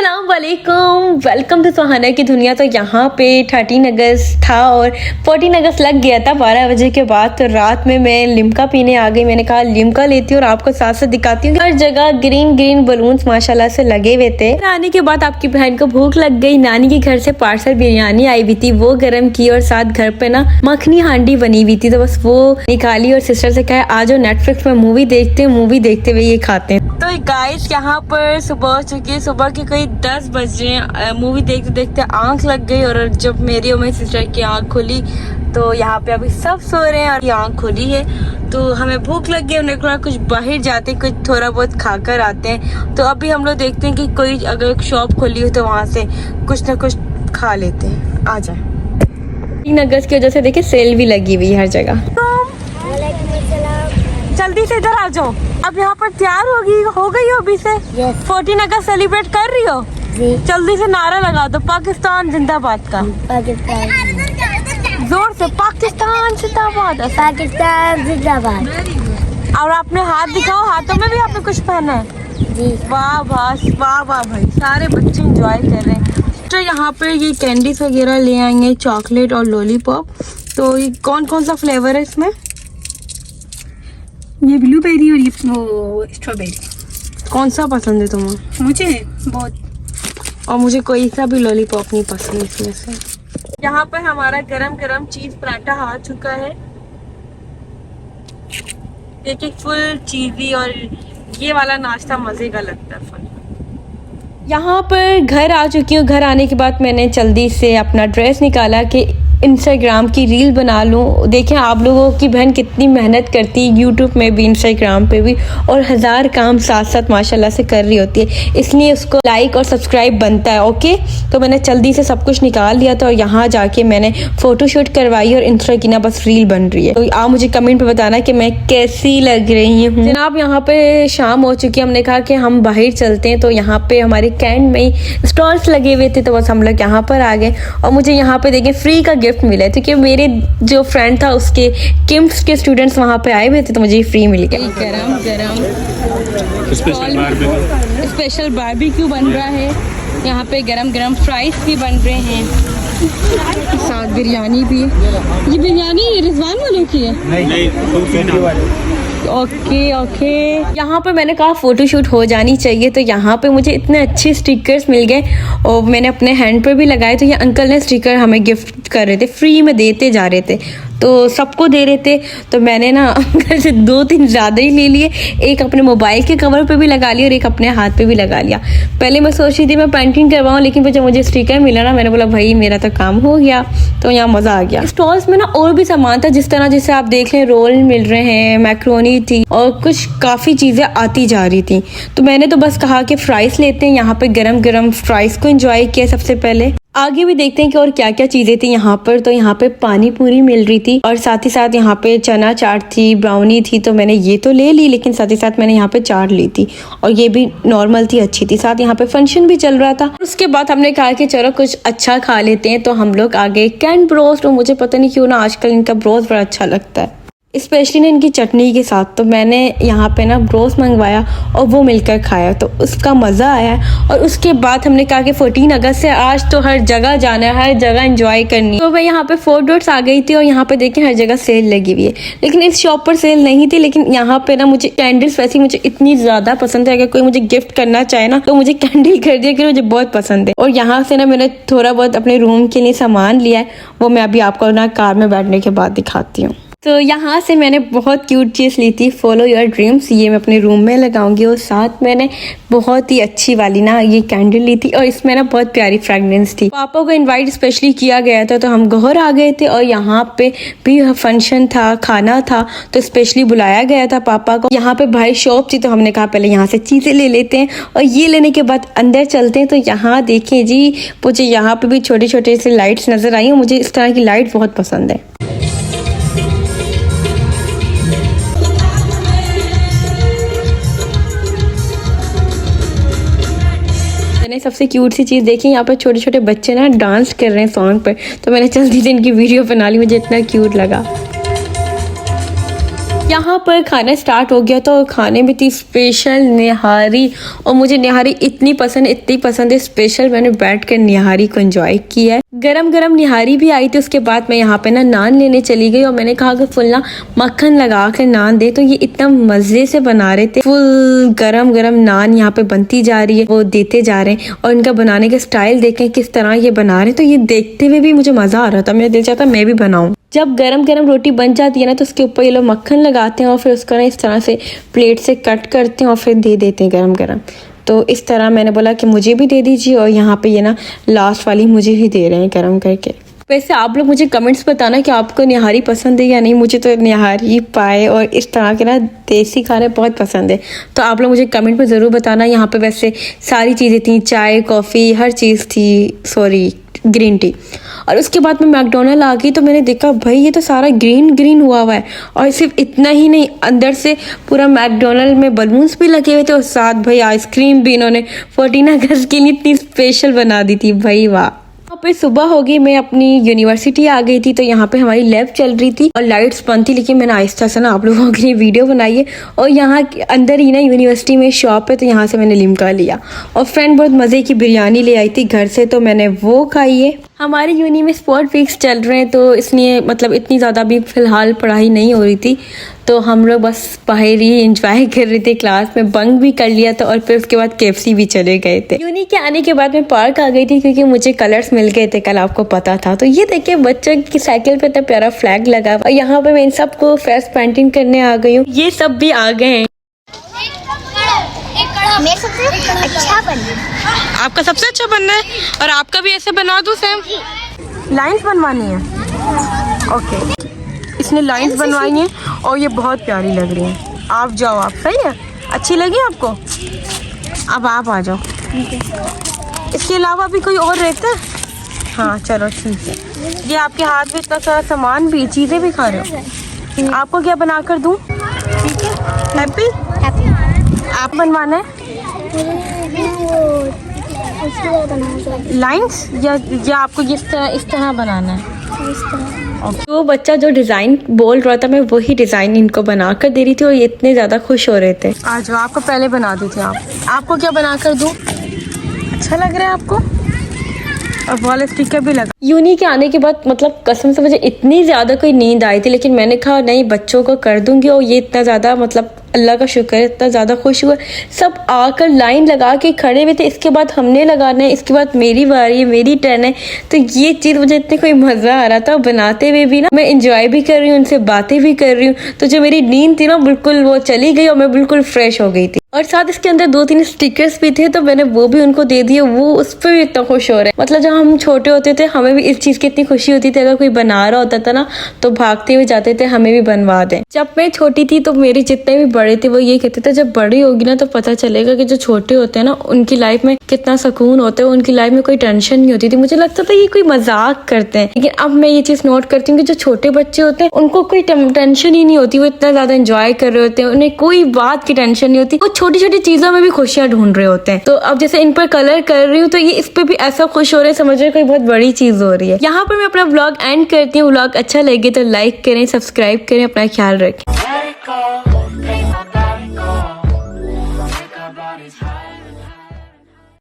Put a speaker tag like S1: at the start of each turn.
S1: अस्सलाम वालेकुम, welcome to सुहाना की दुनिया। तो यहाँ पे 13 अगस्त था और 14 अगस्त लग गया था 12 बजे के बाद। तो रात में मैं लिम्का पीने आ गई। मैंने कहा लिम्का लेती हूँ और आपको साथ साथ दिखाती हूँ। हर जगह ग्रीन ग्रीन बलून्स माशाल्लाह से लगे हुए थे। आने के बाद आपकी बहन को भूख लग गई। नानी के घर से पार्सल बिरयानी आई हुई थी, वो गर्म की और साथ घर पे ना मखनी हांडी बनी हुई थी, तो बस वो निकाली और सिस्टर से कहा आज नेटफ्लिक्स में मूवी देखते हैं, मूवी देखते हुए ये खाते हैं। तो गाइस यहाँ पर सुबह हो चुकी है, सुबह के कोई 10 बज रहे हैं। मूवी देखते देखते आंख लग गई और जब मेरी और मेरी सिस्टर की आंख खुली तो यहाँ पे अभी सब सो रहे हैं और ये आंख खुली है। तो हमें भूख लग गई, हमने कहा कुछ बाहर जाते हैं, कुछ थोड़ा बहुत खाकर आते हैं। तो अभी हम लोग देखते हैं कि कोई अगर शॉप खुली हो तो वहाँ से कुछ ना कुछ खा लेते हैं। आ जाए। 3 अगस्त की वजह से देखिए सेल भी लगी हुई हर जगह। जल्दी से इधर आ जाओ। अब यहाँ पर तैयार हो गई हो अभी से। 14 अगस्त सेलिब्रेट कर रही हो? जल्दी से नारा लगा दो, पाकिस्तान जिंदाबाद का। जोर से, पाकिस्तान जिंदाबाद,
S2: पाकिस्तान जिंदाबाद।
S1: और आपने हाथ दिखाओ, हाथों में भी आपने कुछ पहना है
S2: जी।
S1: वाह वाह वाह वाह भाई, सारे बच्चे एंजॉय कर रहे हैं। तो यहाँ पे ये कैंडीज वगैरह ले आएंगे, चॉकलेट और लॉलीपॉप। तो ये कौन कौन सा फ्लेवर है इसमें?
S3: ये ब्लूबेरी और ये वो स्ट्रॉबेरी।
S1: कौन सा पसंद है तुम्हें?
S3: मुझे बहुत।
S1: और मुझे कोई सा भी लॉलीपॉप नहीं पसंद इसमें से। यहाँ पर हमारा गरम गरम चीज पराठा आ चुका है, देखिए फुल चीजी, और ये वाला नाश्ता मजे का लगता है फुल। यहाँ पर घर आ चुकी हूँ। घर आने के बाद मैंने जल्दी से अपना ड्रेस निकाला कि इंस्टाग्राम की रील बना लूँ। देखें आप लोगों की बहन कितनी मेहनत करती है, यूट्यूब में भी इंस्टाग्राम पे भी, और 1000 काम साथ साथ माशाल्लाह से कर रही होती है, इसलिए उसको लाइक और सब्सक्राइब बनता है। ओके, तो मैंने जल्दी से सब कुछ निकाल लिया था और यहाँ जाके मैंने फ़ोटोशूट करवाई और इंस्टा की ना बस रील बन रही है। तो आप मुझे कमेंट पर बताना कि मैं कैसी लग रही हूँ। जनाब यहाँ पे शाम हो चुकी है, हमने कहा कि हम बाहर चलते हैं। तो यहाँ पे हमारे कैंट में ही स्टॉल्स लगे हुए थे, तो बस हम लोग यहाँ पर आ गए। और मुझे यहाँ पे देखें फ्री का गिफ्ट मिला है, क्योंकि मेरे जो फ्रेंड था उसके किम्स के स्टूडेंट्स वहाँ पे आए हुए थे, तो मुझे ये फ्री मिल गया। गरम गरम स्पेशल बारबेक्यू बन रहा है यहाँ पे, गरम गरम फ्राइज भी बन रहे हैं, साथ बिरयानी भी। ये बिरयानी रिजवान वालों की है? नहीं, ओके। यहाँ पे मैंने कहा फोटोशूट हो जानी चाहिए, तो यहाँ पे मुझे इतने अच्छे स्टिकर्स मिल गए और मैंने अपने हैंड पर भी लगाए। तो ये अंकल ने स्टिकर हमें गिफ्ट कर रहे थे, फ्री में देते जा रहे थे, तो सबको दे रहे थे। तो मैंने ना अंकल से 2-3 ज़्यादा ही ले लिए, एक अपने मोबाइल के कवर पे भी लगा लिया और एक अपने हाथ पे भी लगा लिया। पहले मैं सोच रही थी मैं पेंटिंग करवाऊँ, लेकिन जब मुझे स्टिकर मिला ना, मैंने बोला भाई मेरा तो काम हो गया। तो यहाँ मज़ा आ गया। स्टॉल्स में ना और भी सामान था, जिस तरह जैसे आप देख लें रोल मिल रहे हैं, मैक्रोनी थी और कुछ काफ़ी चीज़ें आती जा रही थी। तो मैंने तो बस कहा कि फ्राइज़ लेते हैं, यहाँ पे गरम गरम फ्राइज़ को एंजॉय किया सबसे पहले। आगे भी देखते हैं कि और क्या क्या चीज़ें थी यहाँ पर। तो यहाँ पे पानी पूरी मिल रही थी और साथ ही साथ यहाँ पे चना चाट थी, ब्राउनी थी। तो मैंने ये तो ले ली, लेकिन साथ ही साथ मैंने यहाँ पे चाट ली थी और ये भी नॉर्मल थी, अच्छी थी। साथ यहाँ पे फंक्शन भी चल रहा था। उसके बाद हमने कहा कि चलो कुछ अच्छा खा लेते हैं, तो हम लोग आगे कैंट ब्रोस्ट। और मुझे पता नहीं क्यों ना आजकल इनका ब्रोस्ट बड़ा अच्छा लगता है, स्पेशली ना इनकी चटनी के साथ। तो मैंने यहाँ पे ना ब्रोस्ट मंगवाया और वो मिलकर खाया, तो उसका मज़ा आया। और उसके बाद हमने कहा कि 14 अगस्त से आज तो हर जगह जाना है, हर जगह एंजॉय करनी। तो मैं यहाँ पे 4 डॉट्स आ गई थी और यहाँ पे देखें हर जगह सेल लगी हुई है, लेकिन इस शॉप पर सेल नहीं थी। लेकिन यहाँ पे ना मुझे कैंडल्स वैसे मुझे इतनी ज़्यादा पसंद है, अगर कोई मुझे गिफ्ट करना चाहे ना तो मुझे कैंडल कर दिया, कि मुझे बहुत पसंद है। और यहाँ से ना मैंने थोड़ा बहुत अपने रूम के लिए सामान लिया है, वो मैं अभी आपको ना कार में बैठने के बाद दिखाती हूँ। तो यहाँ से मैंने बहुत क्यूट चीज़ ली थी, फॉलो योर ड्रीम्स। ये मैं अपने रूम में लगाऊंगी। और साथ मैंने बहुत ही अच्छी वाली ना ये कैंडल ली थी और इसमें ना बहुत प्यारी फ्रेगनेंस थी। पापा को इनवाइट स्पेशली किया गया था, तो हम गौहर आ गए थे और यहाँ पे भी फंक्शन था, खाना था, तो स्पेशली बुलाया गया था पापा को। यहाँ पे भाई शॉप थी, तो हमने कहा पहले यहाँ से चीज़ें ले लेते हैं और ये लेने के बाद अंदर चलते हैं। तो यहाँ देखिए जी, मुझे यहाँ पे भी छोटे छोटे से लाइट्स नज़र आई और मुझे इस तरह की लाइट बहुत पसंद है। मैंने सबसे क्यूट सी चीज़ देखी, यहाँ पर छोटे छोटे बच्चे ना डांस कर रहे हैं सॉन्ग पर, तो मैंने जल्दी से इनकी वीडियो बना ली, मुझे इतना क्यूट लगा। यहाँ पर खाना स्टार्ट हो गया तो खाने में थी स्पेशल निहारी, और मुझे निहारी इतनी पसंद है स्पेशल, मैंने बैठ कर निहारी को एंजॉय किया है। गरम गरम निहारी भी आई थी। उसके बाद मैं यहाँ पे ना नान लेने चली गई और मैंने कहा कि फुल ना मक्खन लगा कर नान दे, तो ये इतना मजे से बना रहे थे। फुल गरम गरम नान यहाँ पे बनती जा रही है, वो देते जा रहे हैं, और इनका बनाने का स्टाइल देखें किस तरह ये बना रहे हैं। तो ये देखते हुए भी मुझे मजा आ रहा था, मेरा दिल चाहता मैं भी बनाऊं। जब गरम गरम रोटी बन जाती है ना तो उसके ऊपर ये लोग मक्खन लगाते हैं और फिर उसको ना इस तरह से प्लेट से कट करते हैं और फिर दे देते हैं गरम गरम। तो इस तरह मैंने बोला कि मुझे भी दे दीजिए, और यहाँ पे ये ना लास्ट वाली मुझे ही दे रहे हैं गरम करके। वैसे आप लोग मुझे कमेंट्स बताना कि आपको निहारी पसंद है या नहीं। मुझे तो निहारी पाए और इस तरह के ना देसी खाने बहुत पसंद है, तो आप लोग मुझे कमेंट में ज़रूर बताना। यहाँ पे वैसे सारी चीज़ें थी, चाय कॉफ़ी हर चीज़ थी, ग्रीन टी। और उसके बाद मैं मैकडोनल्ड आ गई तो मैंने देखा भाई ये तो सारा ग्रीन हुआ है, और सिर्फ इतना ही नहीं, अंदर से पूरा मैकडोनल्ड में बलून्स भी लगे हुए थे, और साथ भाई आइसक्रीम भी इन्होंने 14 अगस्त के लिए इतनी स्पेशल बना दी थी भाई वाह। यहाँ पे सुबह हो गई, मैं अपनी यूनिवर्सिटी आ गई थी, तो यहाँ पे हमारी लैब चल रही थी और लाइट्स बंद थी, लेकिन मैंने आहिस्ता से ना आप लोगों के लिए वीडियो बनाई है। और यहाँ अंदर ही ना यूनिवर्सिटी में शॉप है, तो यहाँ से मैंने लिमका लिया, और फ्रेंड बहुत मज़े की बिरयानी ले आई थी घर से, तो मैंने वो खाई है। हमारी यूनी में स्पोर्ट वीक्स चल रहे हैं, तो इसलिए मतलब इतनी ज़्यादा भी फ़िलहाल पढ़ाई नहीं हो रही थी, तो हम लोग बस बाहर ही एंजॉय कर रहे थे। क्लास में बंक भी कर लिया था, और फिर उसके बाद KFC भी चले गए थे। यूनी के आने के बाद मैं पार्क आ गई थी, क्योंकि मुझे कलर्स मिल गए थे, कल आपको पता था। तो ये देखिए बच्चों की साइकिल पे इतना प्यारा फ्लैग लगा, और यहाँ पे मैं इन सबको फेस पेंटिंग करने आ गई हूँ। ये सब भी आ गए हैं।
S2: मेरा सबसे अच्छा बनना,
S1: आपका सबसे अच्छा बनना है, और आपका भी ऐसे बना दूँ सेम। लाइंस बनवानी है, ओके। इसने लाइंस बनवाई हैं और ये बहुत प्यारी लग रही हैं। आप जाओ, आप सही है, अच्छी लगी आपको? अब आप आ जाओ। इसके अलावा भी कोई और रहता है? हाँ चलो ठीक है। ये आपके हाथ में इतना सारा सामान भी, चीज़ें भी खा रहे हो, आपको क्या बना कर दूँ? ठीक है, हैप्पी आप बनवाना है लाइंस, या आपको इस तरह बनाना है? तो बच्चा जो डिज़ाइन बोल रहा था मैं वही डिज़ाइन इनको बना कर दे रही थी, और ये इतने ज़्यादा खुश हो रहे थे। आज आपको पहले बना दी थी। आपको क्या बना कर दूँ? अच्छा लग रहा है आपको? और वॉल स्टिकर भी लगा। यूनी के आने के बाद मतलब कसम से मुझे इतनी ज़्यादा कोई नींद आई थी, लेकिन मैंने कहा नहीं बच्चों को कर दूंगी, और ये इतना ज़्यादा मतलब अल्लाह का शुक्र है इतना ज़्यादा खुश हुआ। सब आकर लाइन लगा के खड़े हुए थे, इसके बाद हमने लगाना है, इसके बाद मेरी बारी है, मेरी टर्न है। तो ये चीज़ मुझे इतने कोई मज़ा आ रहा था, बनाते हुए भी ना मैं इंजॉय भी कर रही हूँ, उनसे बातें भी कर रही हूँ। तो जो मेरी नींद थी ना बिल्कुल वो चली गई, और मैं बिल्कुल फ्रेश हो गई थी। और साथ इसके अंदर 2-3 स्टिकर्स भी थे, तो मैंने वो भी उनको दे दिए। वो उस पर भी इतना खुश हो रहे हैं। मतलब जब हम छोटे होते थे हमें भी इस चीज़ की इतनी खुशी होती थी, अगर कोई बना रहा होता था ना तो भागते हुए जाते थे हमें भी बनवा दें। जब मैं छोटी थी तो मेरे जितने भी बड़े थे वो ये कहते थे जब बड़ी होगी ना तो पता चलेगा कि जो छोटे होते हैं ना उनकी लाइफ में कितना सुकून होता है, उनकी लाइफ में कोई टेंशन नहीं होती थी। मुझे लगता था ये कोई मजाक करते हैं, लेकिन अब मैं ये चीज़ नोट करती हूँ कि जो छोटे बच्चे होते हैं उनको कोई टेंशन ही नहीं होती, वो इतना ज़्यादा एंजॉय कर रहे होते हैं, उन्हें कोई बात की टेंशन नहीं होती, वो छोटी छोटी चीज़ों में भी खुशियाँ ढूंढ रहे होते हैं। तो अब जैसे इन पर कलर कर रही हूँ तो ये इस पे भी ऐसा खुश हो रहे हैं, समझ रहे कोई बहुत बड़ी चीज़ हो रही है। यहाँ पर मैं अपना व्लॉग एंड करती हूँ। व्लॉग अच्छा लगे तो लाइक करें, सब्सक्राइब करें, अपना ख्याल रखें।